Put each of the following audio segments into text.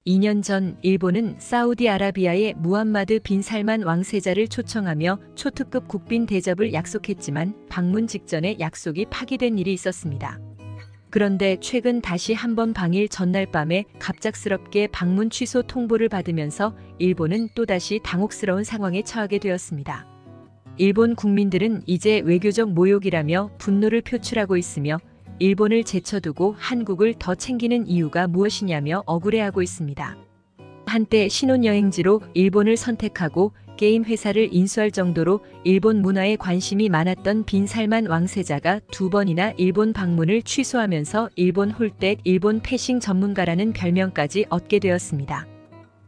2년 전 일본은 사우디아라비아의 무함마드 빈 살만 왕세자를 초청하며 초특급 국빈 대접을 약속했지만 방문 직전에 약속이 파기된 일이 있었습니다. 그런데 최근 다시 한번 방일 전날 밤에 갑작스럽게 방문 취소 통보를 받으면서 일본은 또다시 당혹스러운 상황에 처하게 되었습니다. 일본 국민들은 이제 외교적 모욕이라며 분노를 표출하고 있으며 일본을 제쳐두고 한국을 더 챙기는 이유가 무엇이냐며 억울해하고 있습니다. 한때 신혼여행지로 일본을 선택하고 게임 회사를 인수할 정도로 일본 문화에 관심이 많았던 빈 살만 왕세자가 2번이나 일본 방문을 취소하면서 일본 홀댁, 일본 패싱 전문가라는 별명까지 얻게 되었습니다.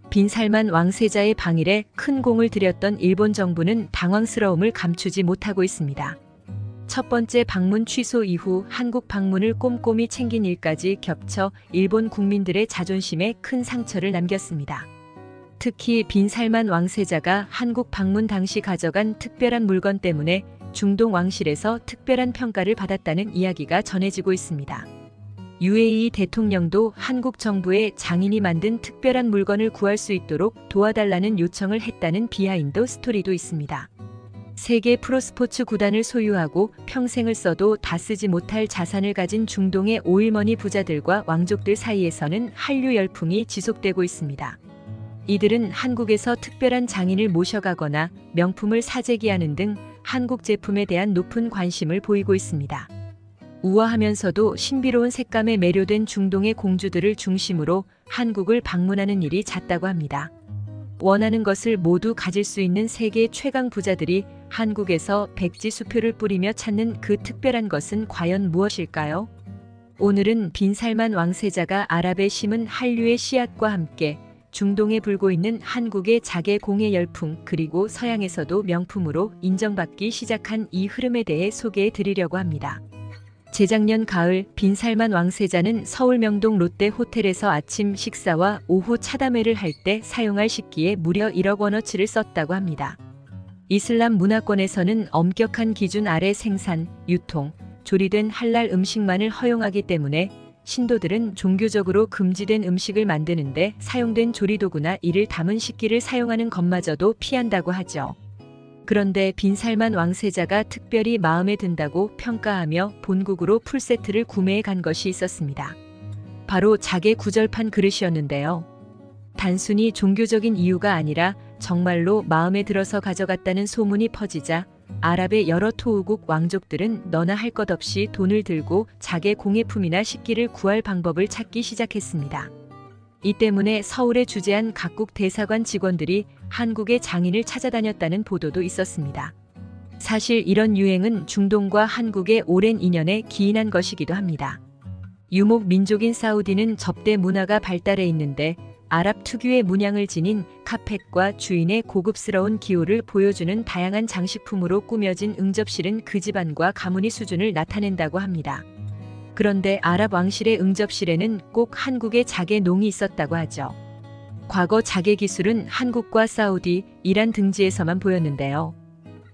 빈 살만 왕세자의 방일에 큰 공을 들였던 일본 정부는 당황스러움을 감추지 못하고 있습니다. 첫 번째 방문 취소 이후 한국 방문을 꼼꼼히 챙긴 일까지 겹쳐 일본 국민들의 자존심에 큰 상처를 남겼습니다. 특히 빈 살만 왕세자가 한국 방문 당시 가져간 특별한 물건 때문에 중동 왕실에서 특별한 평가를 받았다는 이야기가 전해지고 있습니다. UAE 대통령도 한국 정부에 장인이 만든 특별한 물건을 구할 수 있도록 도와달라는 요청을 했다는 비하인드 스토리도 있습니다. 세계 프로스포츠 구단을 소유하고 평생을 써도 다 쓰지 못할 자산을 가진 중동의 오일머니 부자들과 왕족들 사이에서는 한류 열풍이 지속되고 있습니다. 이들은 한국에서 특별한 장인을 모셔가거나 명품을 사재기하는 등 한국 제품에 대한 높은 관심을 보이고 있습니다. 우아하면서도 신비로운 색감에 매료된 중동의 공주들을 중심으로 한국을 방문하는 일이 잦다고 합니다. 원하는 것을 모두 가질 수 있는 세계 최강 부자들이 한국에서 백지 수표를 뿌리며 찾는 그 특별한 것은 과연 무엇일까요? 오늘은 빈 살만 왕세자가 아랍에 심은 한류의 씨앗과 함께 중동에 불고 있는 한국의 자개 공예 열풍 그리고 서양에서도 명품으로 인정받기 시작한 이 흐름에 대해 소개해 드리려고 합니다. 재작년 가을 빈 살만 왕세자는 서울 명동 롯데 호텔에서 아침 식사와 오후 차담회를 할 때 사용할 식기에 무려 1억 원어치를 썼다고 합니다. 이슬람 문화권에서는 엄격한 기준 아래 생산, 유통, 조리된 할랄 음식만을 허용하기 때문에 신도들은 종교적으로 금지된 음식을 만드는데 사용된 조리도구나 이를 담은 식기를 사용하는 것마저도 피한다고 하죠. 그런데 빈 살만 왕세자가 특별히 마음에 든다고 평가하며 본국으로 풀세트를 구매해 간 것이 있었습니다. 바로 자개 구절판 그릇이었는데요. 단순히 종교적인 이유가 아니라 정말로 마음에 들어서 가져갔다는 소문이 퍼지자 아랍의 여러 토우국 왕족들은 너나 할 것 없이 돈을 들고 자개 공예품이나 식기를 구할 방법을 찾기 시작했습니다. 이 때문에 서울에 주재한 각국 대사관 직원들이 한국의 장인을 찾아다녔다는 보도도 있었습니다. 사실 이런 유행은 중동과 한국의 오랜 인연에 기인한 것이기도 합니다. 유목 민족인 사우디는 접대 문화가 발달해 있는데 아랍 특유의 문양을 지닌 카펫과 주인의 고급스러운 기호를 보여주는 다양한 장식품으로 꾸며진 응접실은 그 집안과 가문의 수준을 나타낸다고 합니다. 그런데 아랍 왕실의 응접실에는 꼭 한국의 자개 농이 있었다고 하죠. 과거 자개 기술은 한국과 사우디, 이란 등지에서만 보였는데요.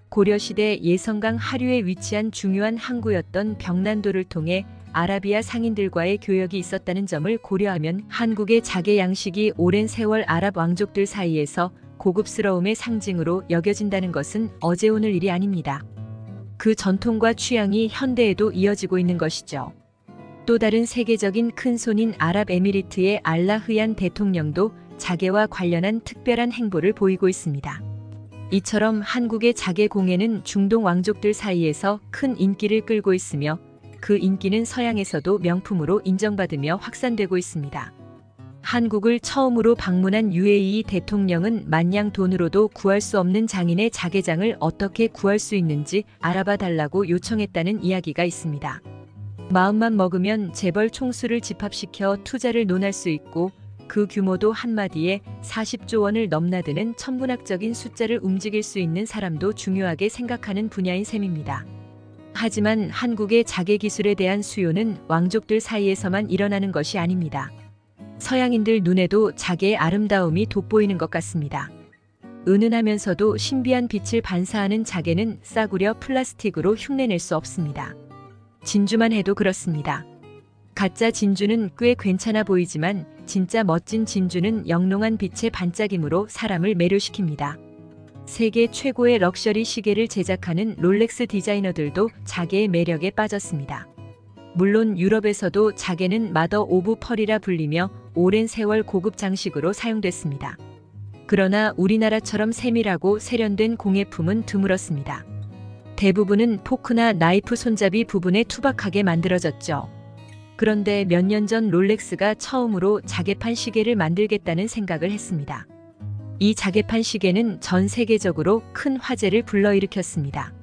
고려시대 예성강 하류에 위치한 중요한 항구였던 벽난도를 통해 아라비아 상인들과의 교역이 있었다는 점을 고려하면 한국의 자개 양식이 오랜 세월 아랍 왕족들 사이에서 고급스러움의 상징으로 여겨진다는 것은 어제 오늘 일이 아닙니다. 그 전통과 취향이 현대에도 이어지고 있는 것이죠. 또 다른 세계적인 큰손인 아랍에미리트의 알라흐얀 대통령도 자개와 관련한 특별한 행보를 보이고 있습니다. 이처럼 한국의 자개 공예는 중동 왕족들 사이에서 큰 인기를 끌고 있으며 그 인기는 서양에서도 명품으로 인정받으며 확산되고 있습니다. 한국을 처음으로 방문한 UAE 대통령은 만냥 돈으로도 구할 수 없는 장인의 자개장을 어떻게 구할 수 있는지 알아봐 달라고 요청했다는 이야기가 있습니다. 마음만 먹으면 재벌 총수를 집합시켜 투자를 논할 수 있고 그 규모도 한마디에 40조 원을 넘나드는 천문학적인 숫자를 움직일 수 있는 사람도 중요하게 생각하는 분야인 셈입니다. 하지만 한국의 자개 기술에 대한 수요는 왕족들 사이에서만 일어나는 것이 아닙니다. 서양인들 눈에도 자개의 아름다움이 돋보이는 것 같습니다. 은은하면서도 신비한 빛을 반사하는 자개는 싸구려 플라스틱으로 흉내낼 수 없습니다. 진주만 해도 그렇습니다. 가짜 진주는 꽤 괜찮아 보이지만 진짜 멋진 진주는 영롱한 빛의 반짝임으로 사람을 매료시킵니다. 세계 최고의 럭셔리 시계를 제작하는 롤렉스 디자이너들도 자개의 매력에 빠졌습니다. 물론 유럽에서도 자개는 마더 오브 펄이라 불리며 오랜 세월 고급 장식으로 사용됐습니다. 그러나 우리나라처럼 세밀하고 세련된 공예품은 드물었습니다. 대부분은 포크나 나이프 손잡이 부분에 투박하게 만들어졌죠. 그런데 몇 년 전 롤렉스가 처음으로 자개판 시계를 만들겠다는 생각을 했습니다. 이 자개판 시계는 전 세계적으로 큰 화제를 불러일으켰습니다.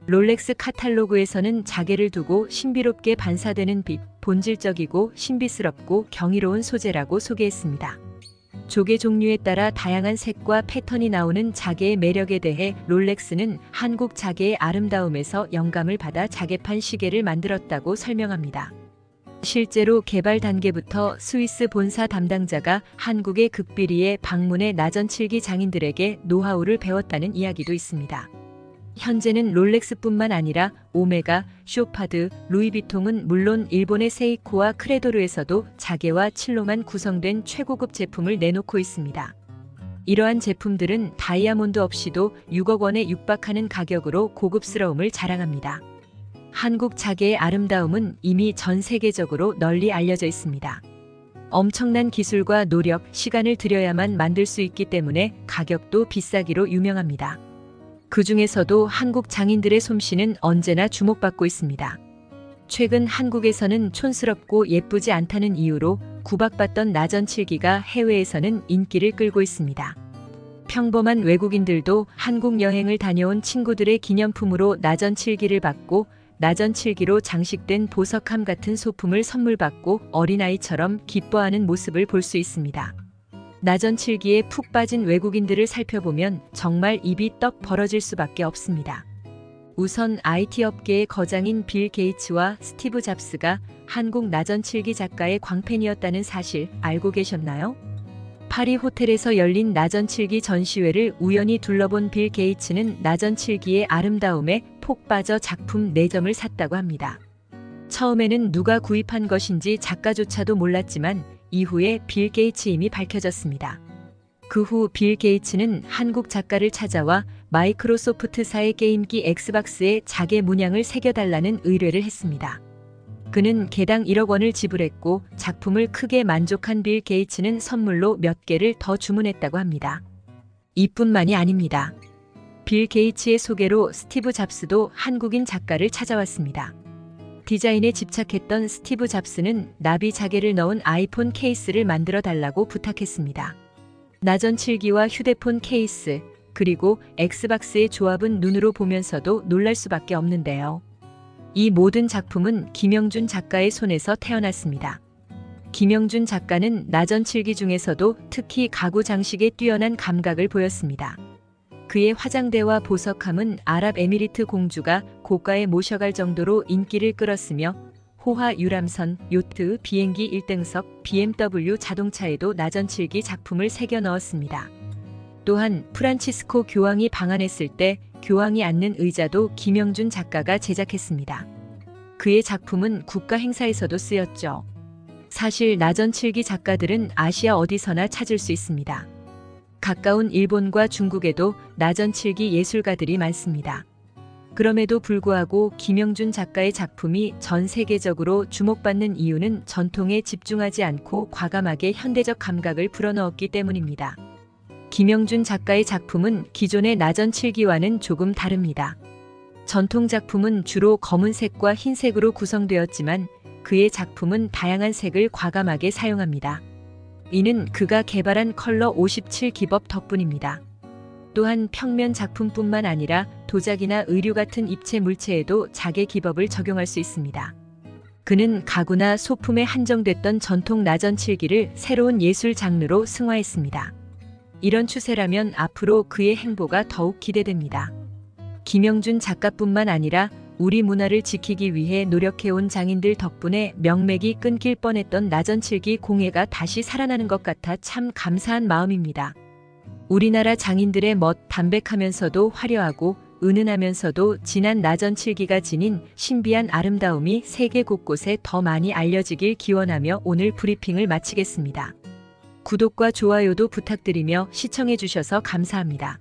롤렉스 카탈로그에서는 자개를 두고 신비롭게 반사되는 빛, 본질적이고 신비스럽고 경이로운 소재라고 소개했습니다. 조개 종류에 따라 다양한 색과 패턴이 나오는 자개의 매력에 대해 롤렉스는 한국 자개의 아름다움에서 영감을 받아 자개판 시계를 만들었다고 설명합니다. 실제로 개발 단계부터 스위스 본사 담당자가 한국의 극비리에 방문해 나전칠기 장인들에게 노하우를 배웠다는 이야기도 있습니다. 현재는 롤렉스뿐만 아니라 오메가, 쇼파드, 루이비통은 물론 일본의 세이코와 크레도르에서도 자개와 칠로만 구성된 최고급 제품을 내놓고 있습니다. 이러한 제품들은 다이아몬드 없이도 6억 원에 육박하는 가격으로 고급스러움을 자랑합니다. 한국 자개의 아름다움은 이미 전 세계적으로 널리 알려져 있습니다. 엄청난 기술과 노력, 시간을 들여야만 만들 수 있기 때문에 가격도 비싸기로 유명합니다. 그 중에서도 한국 장인들의 솜씨는 언제나 주목받고 있습니다. 최근 한국에서는 촌스럽고 예쁘지 않다는 이유로 구박받던 나전칠기가 해외에서는 인기를 끌고 있습니다. 평범한 외국인들도 한국 여행을 다녀온 친구들의 기념품으로 나전칠기를 받고 나전칠기로 장식된 보석함 같은 소품을 선물 받고 어린아이처럼 기뻐하는 모습을 볼 수 있습니다. 나전칠기에 푹 빠진 외국인들을 살펴보면 정말 입이 떡 벌어질 수밖에 없습니다. 우선 IT 업계의 거장인 빌 게이츠와 스티브 잡스가 한국 나전칠기 작가의 광팬이었다는 사실 알고 계셨나요? 파리 호텔에서 열린 나전칠기 전시회를 우연히 둘러본 빌 게이츠는 나전칠기의 아름다움에 폭 빠져 작품 4점을 샀다고 합니다. 처음에는 누가 구입한 것인지 작가조차도 몰랐지만 이후에 빌 게이츠 임이 밝혀졌습니다. 그 후 빌 게이츠는 한국 작가를 찾아와 마이크로소프트사의 게임기 엑스박스에 자개 문양을 새겨달라는 의뢰를 했습니다. 그는 개당 1억 원을 지불했고 작품을 크게 만족한 빌 게이츠는 선물로 몇 개를 더 주문했다고 합니다. 이뿐만이 아닙니다. 빌 게이츠의 소개로 스티브 잡스도 한국인 작가를 찾아왔습니다. 디자인에 집착했던 스티브 잡스는 나비 자개를 넣은 아이폰 케이스를 만들어 달라고 부탁했습니다. 나전칠기와 휴대폰 케이스, 그리고 엑스박스의 조합은 눈으로 보면서도 놀랄 수밖에 없는데요. 이 모든 작품은 김영준 작가의 손에서 태어났습니다. 김영준 작가는 나전칠기 중에서도 특히 가구 장식에 뛰어난 감각을 보였습니다. 그의 화장대와 보석함은 아랍에미리트 공주가 고가에 모셔갈 정도로 인기를 끌었으며 호화 유람선, 요트, 비행기 1등석, BMW 자동차에도 나전칠기 작품을 새겨 넣었습니다. 또한 프란치스코 교황이 방한했을 때 교황이 앉는 의자도 김영준 작가가 제작했습니다. 그의 작품은 국가 행사에서도 쓰였죠. 사실 나전칠기 작가들은 아시아 어디서나 찾을 수 있습니다. 가까운 일본과 중국에도 나전칠기 예술가들이 많습니다. 그럼에도 불구하고 김영준 작가의 작품이 전 세계적으로 주목받는 이유는 전통에 집중하지 않고 과감하게 현대적 감각을 불어넣었기 때문입니다. 김영준 작가의 작품은 기존의 나전칠기와는 조금 다릅니다. 전통 작품은 주로 검은색과 흰색으로 구성되었지만 그의 작품은 다양한 색을 과감하게 사용합니다. 이는 그가 개발한 컬러 57 기법 덕분입니다. 또한 평면 작품뿐만 아니라 도자기나 의류 같은 입체 물체에도 자개 기법을 적용할 수 있습니다. 그는 가구나 소품에 한정됐던 전통 나전칠기를 새로운 예술 장르로 승화했습니다. 이런 추세라면 앞으로 그의 행보가 더욱 기대됩니다. 김영준 작가뿐만 아니라 우리 문화를 지키기 위해 노력해온 장인들 덕분에 명맥이 끊길 뻔했던 나전칠기 공예가 다시 살아나는 것 같아 참 감사한 마음입니다. 우리나라 장인들의 담백하면서도 화려하고 은은하면서도 진한 나전칠기가 지닌 신비한 아름다움이 세계 곳곳에 더 많이 알려지길 기원하며 오늘 브리핑을 마치겠습니다. 구독과 좋아요도 부탁드리며 시청해주셔서 감사합니다.